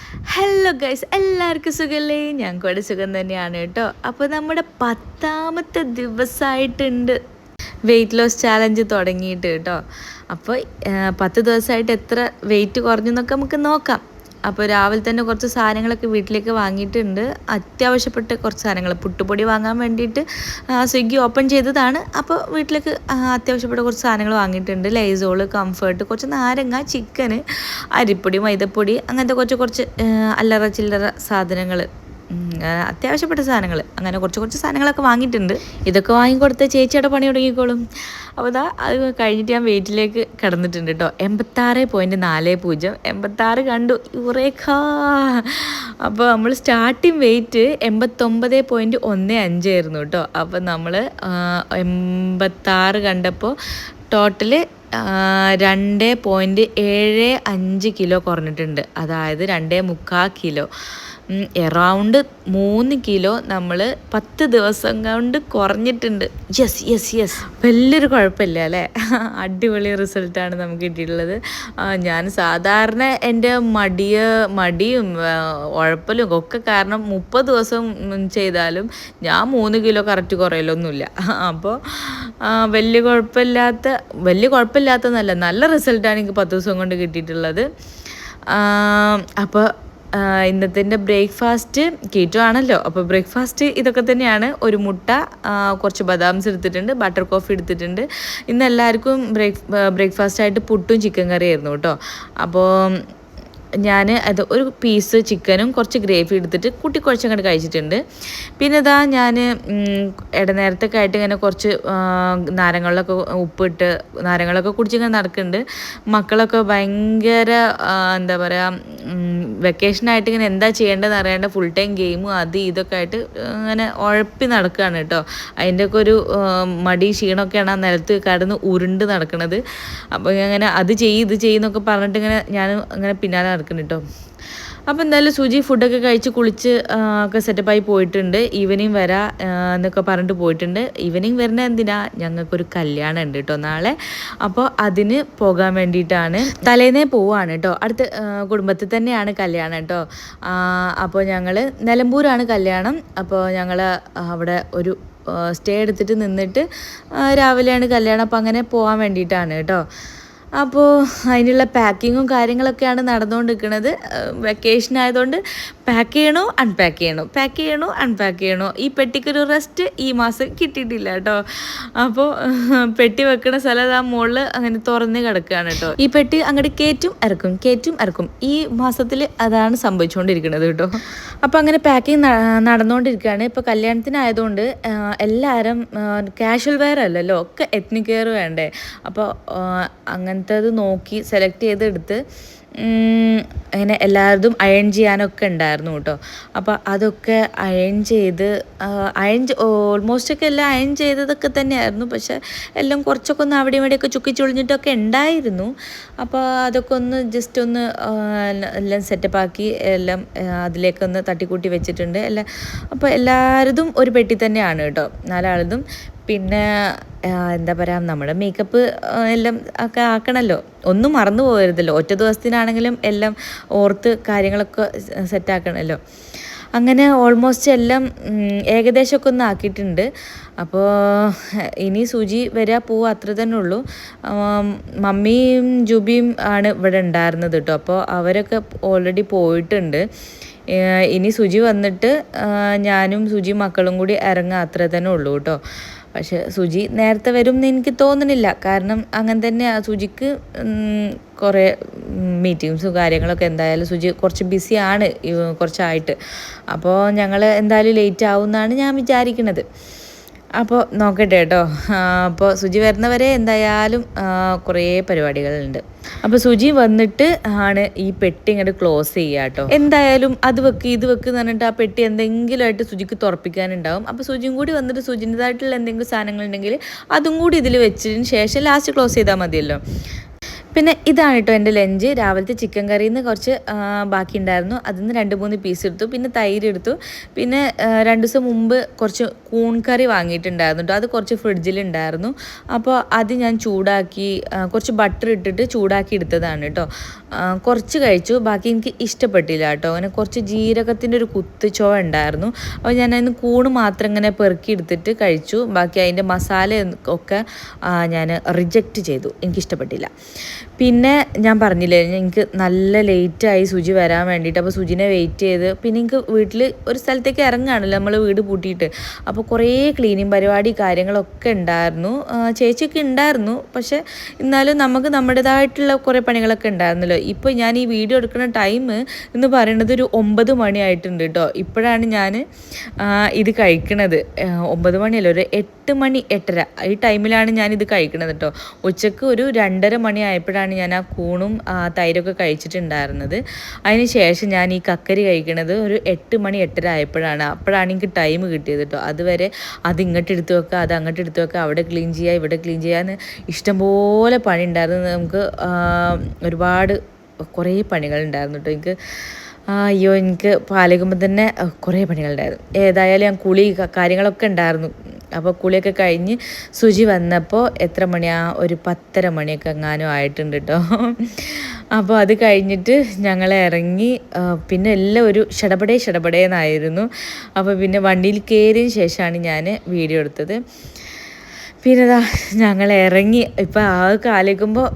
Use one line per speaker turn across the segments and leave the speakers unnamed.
Hello guys, എല്ലാവർക്കും സുഖമല്ലേ? ഞങ്ങൾക്ക് ഇവിടെ സുഖം തന്നെയാണ് കേട്ടോ. അപ്പോൾ നമ്മുടെ 10ാമത്തെ ദിവസമായിട്ടുണ്ട് വെയിറ്റ് ലോസ് ചാലഞ്ച് തുടങ്ങിയിട്ട് കേട്ടോ. അപ്പോൾ 10 ദിവസമായിട്ട് എത്ര വെയിറ്റ് കുറഞ്ഞു എന്നൊക്കെ നമുക്ക് നോക്കാം. അപ്പോൾ രാവിലെ തന്നെ കുറച്ച് സാധനങ്ങളൊക്കെ വീട്ടിലേക്ക് വാങ്ങിയിട്ടുണ്ട്. അത്യാവശ്യപ്പെട്ട കുറച്ച് സാധനങ്ങൾ, പുട്ടുപൊടി വാങ്ങാൻ വേണ്ടിയിട്ട് സ്വിഗ്ഗി ഓപ്പൺ ചെയ്തതാണ്. അപ്പോൾ വീട്ടിലേക്ക് അത്യാവശ്യപ്പെട്ട കുറച്ച് സാധനങ്ങൾ വാങ്ങിയിട്ടുണ്ട്. ലൈസോള്, കംഫർട്ട്, കുറച്ച് നാരങ്ങ, ചിക്കന്, അരിപ്പൊടി, മൈദപ്പൊടി, അങ്ങനത്തെ കുറച്ച് അല്ലറ ചില്ലറ സാധനങ്ങൾ, അത്യാവശ്യപ്പെട്ട സാധനങ്ങൾ, അങ്ങനെ കുറച്ച് സാധനങ്ങളൊക്കെ വാങ്ങിയിട്ടുണ്ട്. ഇതൊക്കെ വാങ്ങിക്കൊടുത്ത് ചേച്ചിയുടെ പണി തുടങ്ങിക്കോളും. അപ്പോൾ അത് കഴിഞ്ഞിട്ട് ഞാൻ വെയിറ്റിലേക്ക് കിടന്നിട്ടുണ്ട് കേട്ടോ. 86.40, 86 കണ്ടു. യുറേക്കാ! അപ്പോൾ നമ്മൾ സ്റ്റാർട്ടിങ് വെയിറ്റ് 89.15 ആയിരുന്നു കേട്ടോ. അപ്പോൾ നമ്മൾ 86 കണ്ടപ്പോൾ ടോട്ടല് 2.75 കിലോ കുറഞ്ഞിട്ടുണ്ട്. അതായത് 2.25 കിലോ, എറൗണ്ട് 3 കിലോ നമ്മൾ 10 ദിവസം കൊണ്ട് കുറഞ്ഞിട്ടുണ്ട്. യെസ്, വലിയൊരു കുഴപ്പമില്ല അല്ലേ? അടിപൊളി റിസൾട്ടാണ് നമുക്ക് കിട്ടിയിട്ടുള്ളത്. ഞാൻ സാധാരണ എൻ്റെ മടിയും ഉഴപ്പലും ഒക്കെ കാരണം 30 ദിവസം ചെയ്താലും ഞാൻ 3 കിലോ കറക്റ്റ് കുറയലൊന്നുമില്ല. അപ്പോൾ വലിയ കുഴപ്പമില്ലാത്തതല്ല, നല്ല റിസൾട്ടാണ് എനിക്ക് 10 ദിവസം കൊണ്ട് കിട്ടിയിട്ടുള്ളത്. അപ്പോൾ ഇന്നത്തെ ബ്രേക്ക്ഫാസ്റ്റ് കീറ്റോ ആണല്ലോ. അപ്പോൾ ബ്രേക്ക്ഫാസ്റ്റ് ഇതൊക്കെ തന്നെയാണ്. ഒരു മുട്ട, കുറച്ച് ബദാംസ് എടുത്തിട്ടുണ്ട്, ബട്ടർ കോഫി എടുത്തിട്ടുണ്ട്. ഇന്ന് എല്ലാവർക്കും ബ്രേക്ക്ഫാസ്റ്റായിട്ട് പുട്ടും ചിക്കൻ കറിയായിരുന്നു കേട്ടോ. അപ്പോൾ ഞാൻ അത് ഒരു പീസ് ചിക്കനും കുറച്ച് ഗ്രേവി എടുത്തിട്ട് കുഴച്ചങ്ങോട്ട് കഴിച്ചിട്ടുണ്ട്. പിന്നെ ഇതാ ഞാൻ ഇടനേരത്തൊക്കെ ആയിട്ട് ഇങ്ങനെ കുറച്ച് നാരങ്ങളൊക്കെ ഉപ്പിട്ട് നാരങ്ങളൊക്കെ കുടിച്ചിങ്ങനെ നടക്കുന്നുണ്ട്. മക്കളൊക്കെ ഭയങ്കര എന്താ പറയുക, വെക്കേഷനായിട്ട് ഇങ്ങനെ എന്താ ചെയ്യേണ്ടതെന്ന് അറിയാണ്ട് ഫുൾ ടൈം ഗെയിമും ഇതൊക്കെ ആയിട്ട് ഇങ്ങനെ ഉഴപ്പി നടക്കുകയാണ് കേട്ടോ. അതിൻ്റെയൊക്കെ ഒരു മടി ക്ഷീണമൊക്കെയാണ് ആ നിലത്ത് കടന്ന് ഉരുണ്ട് നടക്കുന്നത്. അപ്പോൾ ഇങ്ങനെ അത് ഇത് ചെയ്യുന്നൊക്കെ പറഞ്ഞിട്ട് ഞാൻ ഇങ്ങനെ പിന്നാലെ നടക്കുന്നു കേട്ടോ. അപ്പോൾ എന്തായാലും സുജി ഫുഡൊക്കെ കഴിച്ച് കുളിച്ച് ഒക്കെ സെറ്റപ്പായി പോയിട്ടുണ്ട്. ഈവനിങ് വരാം എന്നൊക്കെ പറഞ്ഞിട്ട് പോയിട്ടുണ്ട്. ഈവനിങ് വരുന്ന എന്തിനാ, ഞങ്ങൾക്കൊരു കല്യാണം ഉണ്ട് കേട്ടോ നാളെ. അപ്പോൾ അതിന് പോകാൻ വേണ്ടിയിട്ടാണ്. തലേന്നേ പോവാണ് കേട്ടോ. അടുത്ത കുടുംബത്തിൽ തന്നെയാണ് കല്യാണം കേട്ടോ. അപ്പോൾ ഞങ്ങൾ നിലമ്പൂരാണ് കല്യാണം. അപ്പോൾ ഞങ്ങൾ അവിടെ ഒരു സ്റ്റേ എടുത്തിട്ട് നിന്നിട്ട് രാവിലെയാണ് കല്യാണം. അപ്പോൾ അങ്ങനെ പോകാൻ വേണ്ടിയിട്ടാണ് കേട്ടോ. അപ്പോൾ അതിനുള്ള പാക്കിങ്ങും കാര്യങ്ങളൊക്കെയാണ് നടന്നുകൊണ്ടിരിക്കുന്നത്. വെക്കേഷൻ ആയതുകൊണ്ട് പാക്ക് ചെയ്യണോ അൺപാക്ക് ചെയ്യണോ. ഈ പെട്ടിക്കൊരു റെസ്റ്റ് ഈ മാസം കിട്ടിയിട്ടില്ല കേട്ടോ. അപ്പോൾ പെട്ടി വെക്കുന്ന സ്ഥലം ആ മുകളിൽ അങ്ങനെ തുറന്ന് കിടക്കുകയാണ് കേട്ടോ. ഈ പെട്ടി അങ്ങോട്ട് കയറ്റും ഇറക്കും. ഈ മാസത്തിൽ അതാണ് സംഭവിച്ചുകൊണ്ടിരിക്കുന്നത് കേട്ടോ. അപ്പോൾ അങ്ങനെ പാക്കിങ് നടന്നുകൊണ്ടിരിക്കുകയാണ്. ഇപ്പോൾ കല്യാണത്തിനായതുകൊണ്ട് എല്ലാവരും കാഷ്വൽ വെയർ അല്ലല്ലോ, ഒക്കെ എത്നിക് വെയർ വേണ്ടേ. അപ്പോൾ അങ്ങനത്തേത് നോക്കി സെലക്ട് ചെയ്തെടുത്ത് അങ്ങനെ എല്ലാവരും അയൺ ചെയ്യാനൊക്കെ ഉണ്ടായിരുന്നു കേട്ടോ. അപ്പോൾ അതൊക്കെ ഓൾമോസ്റ്റ് ഒക്കെ എല്ലാം അയൺ ചെയ്തതൊക്കെ തന്നെയായിരുന്നു. പക്ഷെ എല്ലാം കുറച്ചൊക്കെ ഒന്ന് അവിടെ ഇവിടെയൊക്കെ ചുക്കി ചുളിഞ്ഞിട്ടൊക്കെ ഉണ്ടായിരുന്നു. അപ്പോൾ അതൊക്കെ ഒന്ന് ജസ്റ്റ് ഒന്ന് എല്ലാം സെറ്റപ്പാക്കി എല്ലാം അതിലേക്കൊന്ന് തട്ടിക്കൂട്ടി വെച്ചിട്ടുണ്ട് എല്ലാം. അപ്പോൾ എല്ലാവരും ഒരു പെട്ടി തന്നെയാണ് കേട്ടോ, 4 ആളതും. പിന്നെ എന്താ പറയുക, നമ്മുടെ മേക്കപ്പ് എല്ലാം ഒക്കെ ആക്കണമല്ലോ, ഒന്നും മറന്നു പോകരുതല്ലോ. ഒറ്റ ദിവസത്തിനാണെങ്കിലും എല്ലാം ഓർത്ത് കാര്യങ്ങളൊക്കെ സെറ്റാക്കണമല്ലോ. അങ്ങനെ ഓൾമോസ്റ്റ് എല്ലാം ഏകദേശമൊക്കെ ഒന്ന് ആക്കിയിട്ടുണ്ട്. അപ്പോൾ ഇനി സുജി പോവുക, അത്ര തന്നെ ഉള്ളൂ. മമ്മിയും ജുബിയും ആണ് ഇവിടെ ഉണ്ടായിരുന്നത് കേട്ടോ. അപ്പോൾ അവരൊക്കെ ഓൾറെഡി പോയിട്ടുണ്ട്. ഇനി സുജി വന്നിട്ട് ഞാനും സുജിയും മക്കളും കൂടി ഇറങ്ങുക, അത്ര തന്നെ ഉള്ളൂ കേട്ടോ. പക്ഷെ സുജി നേരത്തെ വരും എന്ന് എനിക്ക് തോന്നുന്നില്ല. കാരണം അങ്ങനെ തന്നെ സുജിക്ക് കുറേ മീറ്റിങ്സും കാര്യങ്ങളൊക്കെ, എന്തായാലും സുജി കുറച്ച് ബിസിയാണ് കുറച്ചായിട്ട്. അപ്പോൾ ഞങ്ങൾ എന്തായാലും ലേറ്റ് ആവുമെന്നാണ് ഞാൻ വിചാരിക്കുന്നത്. അപ്പോൾ നോക്കട്ടെ കേട്ടോ. അപ്പോൾ സുജി വരുന്നവരെ എന്തായാലും കുറേ പരിപാടികളുണ്ട്. അപ്പോൾ സുജി വന്നിട്ട് ആണ് ഈ പെട്ടി ഇങ്ങോട്ട് ക്ലോസ് ചെയ്യുക കേട്ടോ. എന്തായാലും അത് വെക്ക് ഇത് വെക്ക് എന്ന് പറഞ്ഞിട്ട് ആ പെട്ടി എന്തെങ്കിലുമായിട്ട് സുജിക്ക് തുറപ്പിക്കാനുണ്ടാവും. അപ്പോൾ സുജിയും കൂടി വന്നിട്ട് സുജിൻ്റെതായിട്ടുള്ള എന്തെങ്കിലും സാധനങ്ങളുണ്ടെങ്കിൽ അതും കൂടി ഇതിൽ വെച്ചതിന് ശേഷം ലാസ്റ്റ് ക്ലോസ് ചെയ്താൽ മതിയല്ലോ. പിന്നെ ഇതാണ് കേട്ടോ എൻ്റെ ലഞ്ച്. രാവിലത്തെ ചിക്കൻ കറിയിൽ നിന്ന് കുറച്ച് ബാക്കി ഉണ്ടായിരുന്നു, അതിൽ നിന്ന് 2-3 പീസ് എടുത്തു. പിന്നെ തൈര് എടുത്തു. പിന്നെ 2 ദിവസം മുമ്പ് കുറച്ച് കൂൺ കറി വാങ്ങിയിട്ടുണ്ടായിരുന്നു കേട്ടോ, അത് കുറച്ച് ഫ്രിഡ്ജിലുണ്ടായിരുന്നു. അപ്പോൾ അത് ഞാൻ ചൂടാക്കി കുറച്ച് ബട്ടർ ഇട്ടിട്ട് ചൂടാക്കി എടുത്തതാണ് കേട്ടോ. കുറച്ച് കഴിച്ചു, ബാക്കി എനിക്ക് ഇഷ്ടപ്പെട്ടില്ല കേട്ടോ. അങ്ങനെ കുറച്ച് ജീരകത്തിൻ്റെ ഒരു കുത്തുചോ ഉണ്ടായിരുന്നു. അപ്പോൾ ഞാൻ അതിന് കൂണ് മാത്രം ഇങ്ങനെ പെറുക്കി എടുത്തിട്ട് കഴിച്ചു. ബാക്കി അതിൻ്റെ മസാല ഒക്കെ ഞാൻ റിജക്റ്റ് ചെയ്തു, എനിക്കിഷ്ടപ്പെട്ടില്ല. പിന്നെ ഞാൻ പറഞ്ഞില്ലേ എനിക്ക് നല്ല ലേറ്റായി സുജി വരാൻ വേണ്ടിയിട്ട്. അപ്പോൾ സുജിനെ വെയിറ്റ് ചെയ്ത് പിന്നെ എനിക്ക് വീട്ടിൽ ഒരു സ്ഥലത്തേക്ക് ഇറങ്ങുകയാണല്ലോ നമ്മൾ വീട് പൂട്ടിയിട്ട്. അപ്പോൾ കുറേ ക്ലീനിങ് പരിപാടി കാര്യങ്ങളൊക്കെ ഉണ്ടായിരുന്നു. ചേച്ചിയൊക്കെ ഉണ്ടായിരുന്നു, പക്ഷേ എന്നാലും നമുക്ക് നമ്മുടേതായിട്ടുള്ള കുറേ പണികളൊക്കെ ഉണ്ടായിരുന്നല്ലോ. ഇപ്പോൾ ഞാൻ ഈ വീഡിയോ എടുക്കുന്ന ടൈം എന്ന് പറയുന്നത് ഒരു 9 മണിയായിട്ടുണ്ട് കേട്ടോ. ഇപ്പോഴാണ് ഞാൻ ഇത് കഴിക്കണത്. 9 മണിയല്ല, ഒരു 8 മണി 8:30 ഈ ടൈമിലാണ് ഞാനിത് കഴിക്കണത് കേട്ടോ. ഉച്ചക്ക് ഒരു 2:30 മണി ആയപ്പോഴാണ് ഞാൻ ആ കൂണും തൈരൊക്കെ കഴിച്ചിട്ടുണ്ടായിരുന്നത്. അതിന് ശേഷം ഞാൻ ഈ കക്കരി കഴിക്കണത് ഒരു 8 മണി 8:30 ആയപ്പോഴാണ്. അപ്പോഴാണ് എനിക്ക് ടൈം കിട്ടിയത് കേട്ടോ. അതുവരെ അത് ഇങ്ങോട്ട് എടുത്ത് വെക്കുക, അത് അങ്ങോട്ട് എടുത്ത് വെക്കുക, അവിടെ ക്ലീൻ ചെയ്യുക, ഇവിടെ ക്ലീൻ ചെയ്യാന്ന് ഇഷ്ടംപോലെ പണി ഉണ്ടായിരുന്നു. നമുക്ക് ഒരുപാട് കുറേ പണികളുണ്ടായിരുന്നു കേട്ടോ. അയ്യോ എനിക്ക് പാലകുമ്പോൾ തന്നെ കുറേ പണികളുണ്ടായിരുന്നു. ഏതായാലും ഞാൻ കുളി കാര്യങ്ങളൊക്കെ ഉണ്ടായിരുന്നു. അപ്പോൾ കുളിയൊക്കെ കഴിഞ്ഞ് സുജി വന്നപ്പോൾ എത്ര മണിയാ, ഒരു 10:30 മണിയൊക്കെ എങ്ങാനും ആയിട്ടുണ്ട് കേട്ടോ. അപ്പോൾ അത് കഴിഞ്ഞിട്ട് ഞങ്ങൾ ഇറങ്ങി. പിന്നെ എല്ലാം ഒരു ഷടപടേന്നായിരുന്നു. അപ്പോൾ പിന്നെ വണ്ടിയിൽ കയറിയതിന് ശേഷമാണ് ഞാൻ വീഡിയോ എടുത്തത്. പിന്നെ ഞങ്ങൾ ഇറങ്ങി. ഇപ്പം ആലോചിക്കുമ്പോൾ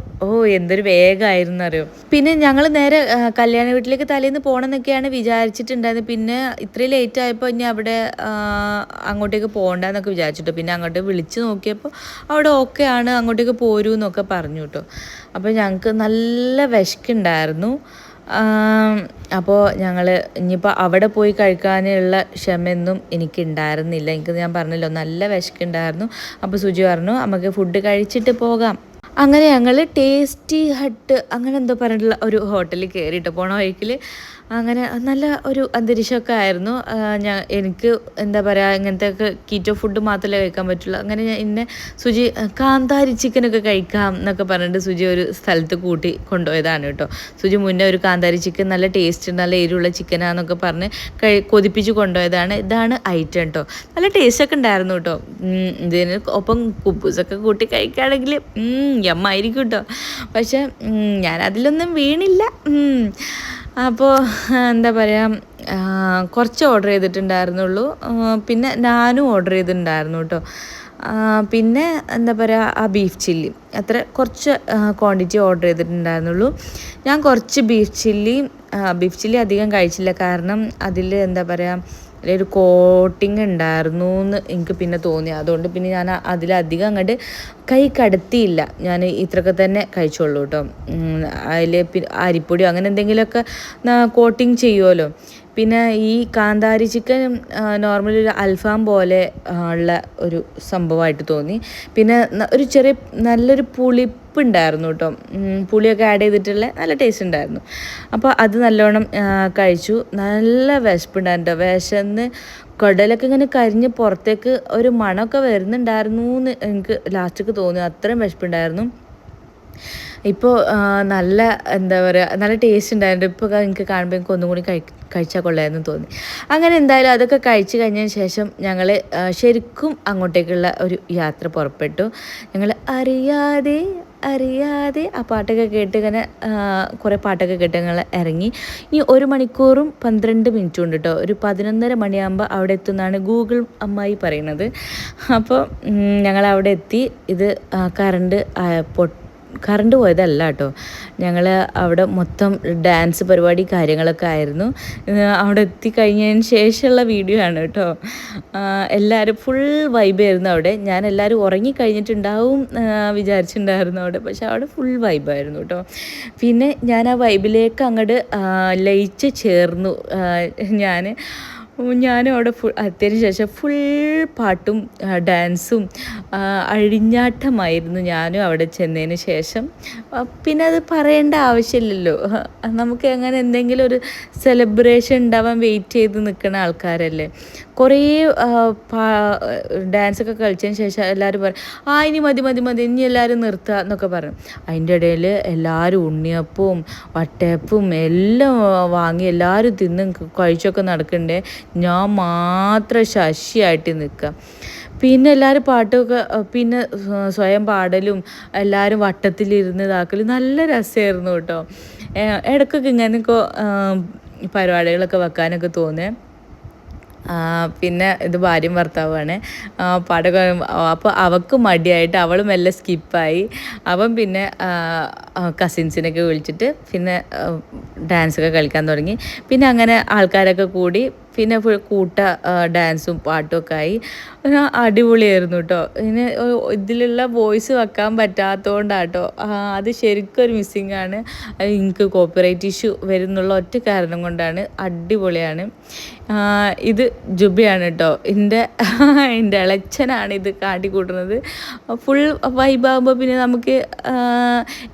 എന്തൊരു വേഗമായിരുന്നു അറിയോ. പിന്നെ ഞങ്ങൾ നേരെ കല്യാണ വീട്ടിലേക്ക് തലേന്ന് പോകണമെന്നൊക്കെയാണ് വിചാരിച്ചിട്ടുണ്ടായിരുന്നത്. പിന്നെ ഇത്രയും ലേറ്റ് ആയപ്പോൾ ഇനി അവിടെ അങ്ങോട്ടേക്ക് പോകണ്ടെന്നൊക്കെ വിചാരിച്ചിട്ടോ. പിന്നെ അങ്ങോട്ട് വിളിച്ച് നോക്കിയപ്പോൾ അവിടെ ഓക്കെ ആണ്, അങ്ങോട്ടേക്ക് പോരൂ എന്നൊക്കെ പറഞ്ഞു കേട്ടോ. അപ്പോൾ ഞങ്ങൾക്ക് നല്ല വിശക്കുണ്ടായിരുന്നു. അപ്പോൾ ഞങ്ങൾ ഇനിയിപ്പോൾ അവിടെ പോയി കഴിക്കാനുള്ള ക്ഷമയൊന്നും എനിക്കുണ്ടായിരുന്നില്ല. ഞാൻ പറഞ്ഞല്ലോ നല്ല വിശക്കുണ്ടായിരുന്നു. അപ്പോൾ സുജി പറഞ്ഞു നമുക്ക് ഫുഡ് കഴിച്ചിട്ട് പോകാം. അങ്ങനെ ഞങ്ങൾ ടേസ്റ്റി ഹട്ട് അങ്ങനെ എന്തോ പറഞ്ഞിട്ടുള്ള ഒരു ഹോട്ടലിൽ കയറിയിട്ട് പോണ വഴിക്കിൽ അങ്ങനെ നല്ല ഒരു അന്തരീക്ഷമൊക്കെ ആയിരുന്നു. എനിക്ക് എന്താ പറയുക, ഇങ്ങനത്തെയൊക്കെ കീറ്റോ ഫുഡ് മാത്രമേ കഴിക്കാൻ പറ്റുള്ളൂ. അങ്ങനെ എന്നെ സുജി കാന്താരി ചിക്കനൊക്കെ കഴിക്കാം എന്നൊക്കെ പറഞ്ഞിട്ട് സുജി ഒരു സ്ഥലത്ത് കൂട്ടി കൊണ്ടുപോയതാണ് കേട്ടോ. സുജി മുന്നേ ഒരു കാന്താരി ചിക്കൻ നല്ല ടേസ്റ്റ് നല്ല എരിവുള്ള ചിക്കനാന്നൊക്കെ പറഞ്ഞ് കൊതിപ്പിച്ച് കൊണ്ടുപോയതാണ്. ഇതാണ് ഐറ്റം കേട്ടോ. നല്ല ടേസ്റ്റൊക്കെ ഉണ്ടായിരുന്നു കേട്ടോ. ഇതിന് ഒപ്പം കുബൂസൊക്കെ കൂട്ടി കഴിക്കുകയാണെങ്കിൽ യമ്മായിരിക്കും കേട്ടോ. പക്ഷെ ഞാൻ അതിലൊന്നും വീണില്ല. അപ്പോൾ എന്താ പറയുക, കുറച്ച് ഓർഡർ ചെയ്തിട്ടുണ്ടായിരുന്നുള്ളൂ. പിന്നെ ഞാനും ഓർഡർ ചെയ്തിട്ടുണ്ടായിരുന്നു കേട്ടോ. പിന്നെ എന്താ പറയുക, ആ ബീഫ് ചില്ലി അത്ര കുറച്ച് ക്വാണ്ടിറ്റി ഓർഡർ ചെയ്തിട്ടുണ്ടായിരുന്നുള്ളൂ. ഞാൻ കുറച്ച് ബീഫ് ചില്ലി അധികം കഴിച്ചില്ല. കാരണം അതിൽ എന്താ പറയുക, ഒരു കോട്ടിങ് ഉണ്ടായിരുന്നു എന്ന് എനിക്ക് പിന്നെ തോന്നി. അതുകൊണ്ട് പിന്നെ ഞാൻ അതിലധികം അങ്ങോട്ട് കൈ കടത്തിയില്ല. ഞാൻ ഇത്രയൊക്കെ തന്നെ കഴിച്ചോളൂ കേട്ടോ. അതിൽ അരിപ്പൊടിയോ അങ്ങനെ എന്തെങ്കിലുമൊക്കെ കോട്ടിങ് ചെയ്യുമല്ലോ. പിന്നെ ഈ കാന്താരി ചിക്കൻ നോർമലി ഒരു അൽഫാം പോലെ ഉള്ള ഒരു സംഭവമായിട്ട് തോന്നി. പിന്നെ ഒരു ചെറിയ നല്ലൊരു പുളിപ്പുണ്ടായിരുന്നു കേട്ടോ. പുളിയൊക്കെ ആഡ് ചെയ്തിട്ടുള്ള നല്ല ടേസ്റ്റ് ഉണ്ടായിരുന്നു. അപ്പോൾ അത് നല്ലോണം കഴിച്ചു. നല്ല വിശപ്പുണ്ടായിരുന്നു കേട്ടോ. വിശന്ന് കടലൊക്കെ ഇങ്ങനെ കരിഞ്ഞ് പുറത്തേക്ക് ഒരു മണമൊക്കെ വരുന്നുണ്ടായിരുന്നു എന്ന് എനിക്ക് ലാസ്റ്റൊക്കെ തോന്നി. അത്രയും വിശപ്പുണ്ടായിരുന്നു. ഇപ്പോൾ നല്ല എന്താ പറയുക, നല്ല ടേസ്റ്റ് ഉണ്ടായിരുന്നു. ഇപ്പോൾ എനിക്ക് കാണുമ്പോൾ എനിക്ക് ഒന്നും കൂടി കഴിച്ചാൽ കൊള്ളാമെന്ന് തോന്നി. അങ്ങനെ എന്തായാലും അതൊക്കെ കഴിച്ച് കഴിഞ്ഞതിന് ശേഷം ഞങ്ങൾ ശരിക്കും അങ്ങോട്ടേക്കുള്ള ഒരു യാത്ര പുറപ്പെട്ടു. ഞങ്ങൾ അറിയാതെ ആ പാട്ടൊക്കെ കേട്ട് ഇങ്ങനെ കുറേ പാട്ടൊക്കെ കേട്ട് ഞങ്ങൾ ഇറങ്ങി. ഇനി 1 മണിക്കൂറും 12 മിനിറ്റും ഉണ്ട് കേട്ടോ. ഒരു 11:30 മണിയാകുമ്പോൾ അവിടെ എത്തുമെന്നാണ് ഗൂഗിൾ അമ്മായി പറയുന്നത്. അപ്പോൾ ഞങ്ങൾ അവിടെ എത്തി. ഇത് കറണ്ട് പോയതല്ല കേട്ടോ. ഞങ്ങൾ അവിടെ മൊത്തം ഡാൻസ് പരിപാടി കാര്യങ്ങളൊക്കെ ആയിരുന്നു. അവിടെ എത്തിക്കഴിഞ്ഞതിന് ശേഷമുള്ള വീഡിയോ ആണ് കേട്ടോ. എല്ലാവരും ഫുൾ വൈബായിരുന്നു അവിടെ. ഞാൻ എല്ലാവരും ഉറങ്ങിക്കഴിഞ്ഞിട്ടുണ്ടാവും വിചാരിച്ചിട്ടുണ്ടായിരുന്നു അവിടെ. പക്ഷെ അവിടെ ഫുൾ വൈബായിരുന്നു കേട്ടോ. പിന്നെ ഞാൻ ആ വൈബിലേക്ക് അങ്ങോട്ട് ലയിച്ച് ചേർന്നു. ഞാൻ ഞാനും അവിടെ എത്തിയതിന് ശേഷം ഫുൾ പാട്ടും ഡാൻസും അഴിഞ്ഞാട്ടമായിരുന്നു ഞാനും അവിടെ ചെന്നതിന് ശേഷം. പിന്നെ അത് പറയേണ്ട ആവശ്യമില്ലല്ലോ, നമുക്ക് അങ്ങനെ എന്തെങ്കിലും ഒരു സെലിബ്രേഷൻ ഉണ്ടാവാൻ വെയിറ്റ് ചെയ്ത് നിൽക്കുന്ന ആൾക്കാരല്ലേ. കുറേ ഡാൻസൊക്കെ കളിച്ചതിന് ശേഷം എല്ലാവരും പറയും ഇനി മതി മതി മതി ഇനി എല്ലാവരും നിർത്തുക എന്നൊക്കെ പറയും. അതിൻ്റെ ഇടയിൽ എല്ലാവരും ഉണ്ണിയപ്പവും വട്ടയപ്പവും എല്ലാം വാങ്ങി എല്ലാവരും തിന്നും കഴിച്ചൊക്കെ നടക്കണ്ടേ, ഞാൻ മാത്രം ശശിയായിട്ട് നിൽക്കുക. പിന്നെ എല്ലാവരും പാട്ടൊക്കെ പിന്നെ സ്വയം പാടലും എല്ലാവരും വട്ടത്തിലിരുന്ന് ഇതാക്കലും നല്ല രസമായിരുന്നു കേട്ടോ. ഇടയ്ക്കൊക്കെ ഇങ്ങനെയൊക്കെ പരിപാടികളൊക്കെ വെക്കാനൊക്കെ തോന്നേ. പിന്നെ ഇത് ഭാര്യയും ഭർത്താവുമാണ്. പാട്ടൊക്കെ അപ്പോൾ അവൾക്ക് മടിയായിട്ട് അവൾ മെല്ലെ സ്കിപ്പായി. അവൻ പിന്നെ കസിൻസിനൊക്കെ വിളിച്ചിട്ട് പിന്നെ ഡാൻസൊക്കെ കളിക്കാൻ തുടങ്ങി. പിന്നെ അങ്ങനെ ആൾക്കാരൊക്കെ കൂടി പിന്നെ കൂട്ട ഡാൻസും പാട്ടും ഒക്കെ ആയി. അടിപൊളിയായിരുന്നു കേട്ടോ. പിന്നെ ഇതിലുള്ള വോയിസ് വെക്കാൻ പറ്റാത്തതുകൊണ്ടാട്ടോ അത് ശരിക്കും ഒരു മിസ്സിങ് ആണ്. എനിക്ക് കോപ്പിറൈറ്റ് ഇഷ്യൂ വരുന്നുള്ള ഒറ്റ കാരണം കൊണ്ടാണ്. അടിപൊളിയാണ്. ഇത് ജുബിയാണ് കേട്ടോ, എൻ്റെ ഇളച്ചനാണ് ഇത് കാട്ടിക്കൂട്ടുന്നത്. ഫുൾ വൈബാകുമ്പോൾ പിന്നെ നമുക്ക്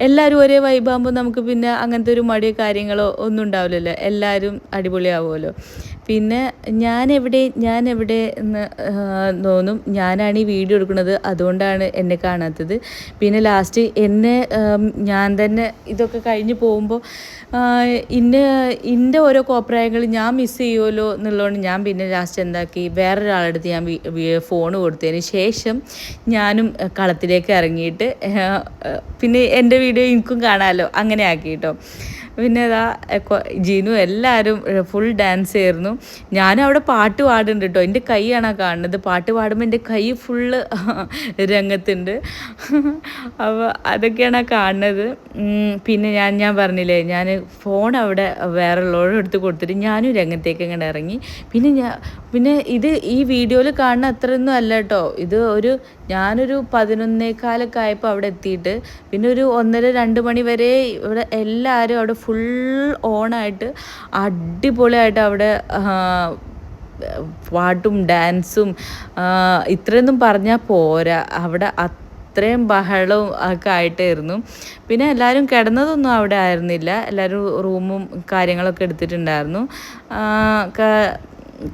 എല്ലാവരും ഒരേ വൈബാകുമ്പോൾ നമുക്ക് പിന്നെ അങ്ങനത്തെ ഒരു മടിയോ കാര്യങ്ങളോ ഒന്നും ഉണ്ടാവില്ലല്ലോ, എല്ലാവരും അടിപൊളിയാവുമല്ലോ. പിന്നെ ഞാനെവിടെ എന്ന് തോന്നും. ഞാനാണ് ഈ വീഡിയോ എടുക്കുന്നത്, അതുകൊണ്ടാണ് എന്നെ കാണാത്തത്. പിന്നെ ലാസ്റ്റ് ഞാൻ തന്നെ ഇതൊക്കെ കഴിഞ്ഞ് പോകുമ്പോൾ ഇൻ്റെ ഓരോ കോപ്രായങ്ങൾ ഞാൻ മിസ് ചെയ്യുമല്ലോ എന്നുള്ളതുകൊണ്ട് ഞാൻ പിന്നെ ലാസ്റ്റ് എന്താക്കി, വേറൊരാളടുത്ത് ഞാൻ ഫോൺ കൊടുത്തതിന് ശേഷം ഞാനും കളത്തിലേക്ക് ഇറങ്ങിയിട്ട് പിന്നെ എൻ്റെ വീഡിയോ എനിക്കും കാണാമല്ലോ, അങ്ങനെ ആക്കി കേട്ടോ. പിന്നെ ഇതാ ജീനു എല്ലാവരും ഫുൾ ഡാൻസ് ആയിരുന്നു. ഞാനും അവിടെ പാട്ട് പാടുന്നുണ്ട് കേട്ടോ. എൻ്റെ കൈയാണ് കാണുന്നത്. പാട്ട് പാടുമ്പോൾ എൻ്റെ കൈ ഫുള്ള് രംഗത്തുണ്ട്. അപ്പോൾ അതൊക്കെയാണ് കാണുന്നത്. പിന്നെ ഞാൻ പറഞ്ഞില്ലേ, ഞാൻ ഫോൺ അവിടെ വേറെ ഉള്ളവരുടെ അടുത്ത് കൊടുത്തിട്ട് ഞാനും രംഗത്തേക്ക് ഇങ്ങനെ ഇറങ്ങി. പിന്നെ ഇത് ഈ വീഡിയോയിൽ കാണുന്ന അത്രയൊന്നും അല്ല കേട്ടോ. ഇത് ഞാനൊരു 11:15 ആയപ്പോൾ അവിടെ എത്തിയിട്ട് പിന്നെ ഒരു 1:30-2 മണി വരെ ഇവിടെ എല്ലാവരും അവിടെ ഫുൾ ഓണായിട്ട് അടിപൊളിയായിട്ട് അവിടെ പാട്ടും ഡാൻസും ഇത്രയൊന്നും പറഞ്ഞാൽ പോരാ, അവിടെ അത്രയും ബഹളവും ഒക്കെ ആയിട്ടായിരുന്നു. പിന്നെ എല്ലാവരും കിടന്നതൊന്നും അവിടെ ആയിരുന്നില്ല, എല്ലാവരും റൂമും കാര്യങ്ങളൊക്കെ എടുത്തിട്ടുണ്ടായിരുന്നു.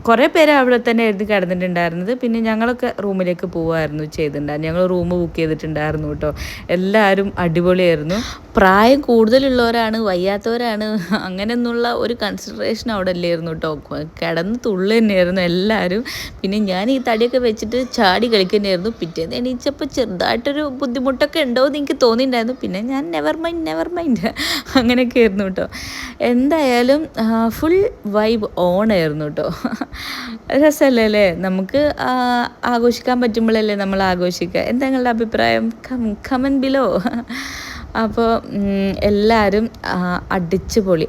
കുറേ പേര് അവിടെ തന്നെ ആയിരുന്നു കിടന്നിട്ടുണ്ടായിരുന്നത്. പിന്നെ ഞങ്ങളൊക്കെ റൂമിലേക്ക് പോവുമായിരുന്നു ചെയ്തിട്ടുണ്ടായിരുന്നു. ഞങ്ങൾ റൂം ബുക്ക് ചെയ്തിട്ടുണ്ടായിരുന്നു കേട്ടോ. എല്ലാവരും അടിപൊളിയായിരുന്നു. പ്രായം കൂടുതലുള്ളവരാണ് വയ്യാത്തവരാണ് അങ്ങനെയൊന്നുള്ള ഒരു കൺസിഡറേഷൻ അവിടെ അല്ലായിരുന്നു കേട്ടോ. കിടന്ന് തുള്ളി തന്നെയായിരുന്നു എല്ലാവരും. പിന്നെ ഞാൻ ഈ തടിയൊക്കെ വെച്ചിട്ട് ചാടി കളിക്കുന്നതായിരുന്നു. പിറ്റേന്ന് എണീച്ചപ്പോൾ ചെറുതായിട്ടൊരു ബുദ്ധിമുട്ടൊക്കെ ഉണ്ടോ എന്ന് എനിക്ക് തോന്നിയിട്ടുണ്ടായിരുന്നു. പിന്നെ ഞാൻ നെവർ മൈൻഡ് അങ്ങനെയൊക്കെ ആയിരുന്നു കേട്ടോ. എന്തായാലും ഫുൾ വൈബ് ഓണായിരുന്നു കേട്ടോ. രസമല്ലേ നമുക്ക് ആഘോഷിക്കാൻ പറ്റുമ്പോഴല്ലേ നമ്മൾ ആഘോഷിക്കുക. എന്താ നിങ്ങളുടെ അഭിപ്രായം? Comment below. അപ്പോൾ എല്ലാവരും അടിച്ചുപൊളി.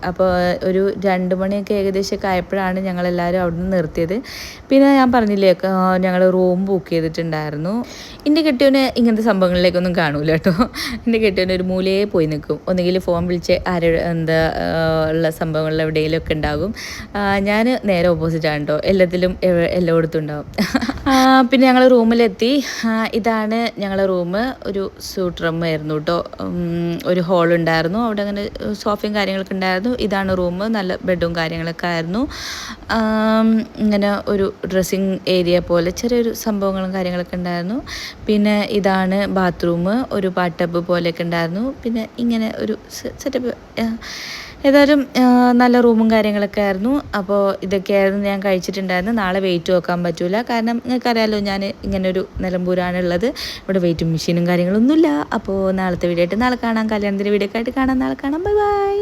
അപ്പോൾ ഒരു 2 മണിയൊക്കെ ഏകദേശമൊക്കെ ആയപ്പോഴാണ് ഞങ്ങളെല്ലാവരും അവിടെ നിന്ന് നിർത്തിയത്. പിന്നെ ഞാൻ പറഞ്ഞില്ലേ, ഞങ്ങൾ റൂം ബുക്ക് ചെയ്തിട്ടുണ്ടായിരുന്നു. എൻ്റെ കെട്ടിയവന് ഇങ്ങനത്തെ സംഭവങ്ങളിലേക്കൊന്നും കാണൂല കേട്ടോ. എൻ്റെ കെട്ടിയവന് ഒരു മൂലയെ പോയി നിൽക്കും. ഒന്നുകിൽ ഫോൺ വിളിച്ച് ഉള്ള സംഭവങ്ങളിൽ എവിടെയെങ്കിലുമൊക്കെ ഉണ്ടാകും. ഞാൻ നേരെ ഓപ്പോസിറ്റാണ് കേട്ടോ, എല്ലായിടത്തും ഉണ്ടാവും. പിന്നെ ഞങ്ങൾ റൂമിലെത്തി. ഇതാണ് ഞങ്ങളുടെ റൂം. ഒരു സൂട്ട് റൂം ആയിരുന്നു കേട്ടോ. ഒരു ഹോൾ ഉണ്ടായിരുന്നു, അവിടെ അങ്ങനെ സോഫയും കാര്യങ്ങളൊക്കെ ഉണ്ടായിരുന്നു. ഇതാണ് റൂം, നല്ല ബെഡും കാര്യങ്ങളൊക്കെ ആയിരുന്നു. ഇങ്ങനെ ഒരു ഡ്രസ്സിങ് ഏരിയ പോലെ ചെറിയൊരു സംഭവങ്ങളും കാര്യങ്ങളൊക്കെ ഉണ്ടായിരുന്നു. പിന്നെ ഇതാണ് ബാത്റൂം, ഒരു ബാത്ത് പോലെയൊക്കെ ഉണ്ടായിരുന്നു. പിന്നെ ഇങ്ങനെ ഒരു സെറ്റപ്പ്. ഏതായാലും നല്ല റൂമും കാര്യങ്ങളൊക്കെ ആയിരുന്നു. അപ്പോൾ ഇതൊക്കെയായിരുന്നു ഞാൻ കഴിച്ചിട്ടുണ്ടായിരുന്നു. നാളെ വെയിറ്റ് നോക്കാൻ പറ്റില്ല, കാരണം നിങ്ങൾക്കറിയാമല്ലോ ഞാൻ ഇങ്ങനൊരു നിലമ്പൂരാണുള്ളത്. ഇവിടെ വെയിറ്റും മെഷീനും കാര്യങ്ങളൊന്നുമില്ല. അപ്പോൾ നാളത്തെ വീഡിയോ ആയിട്ട് നാളെ കാണാം. കല്യാണത്തിൻ്റെ വീഡിയോ ഒക്കെ ആയിട്ട് കാണാം. നാളെ കാണാം. ബൈ.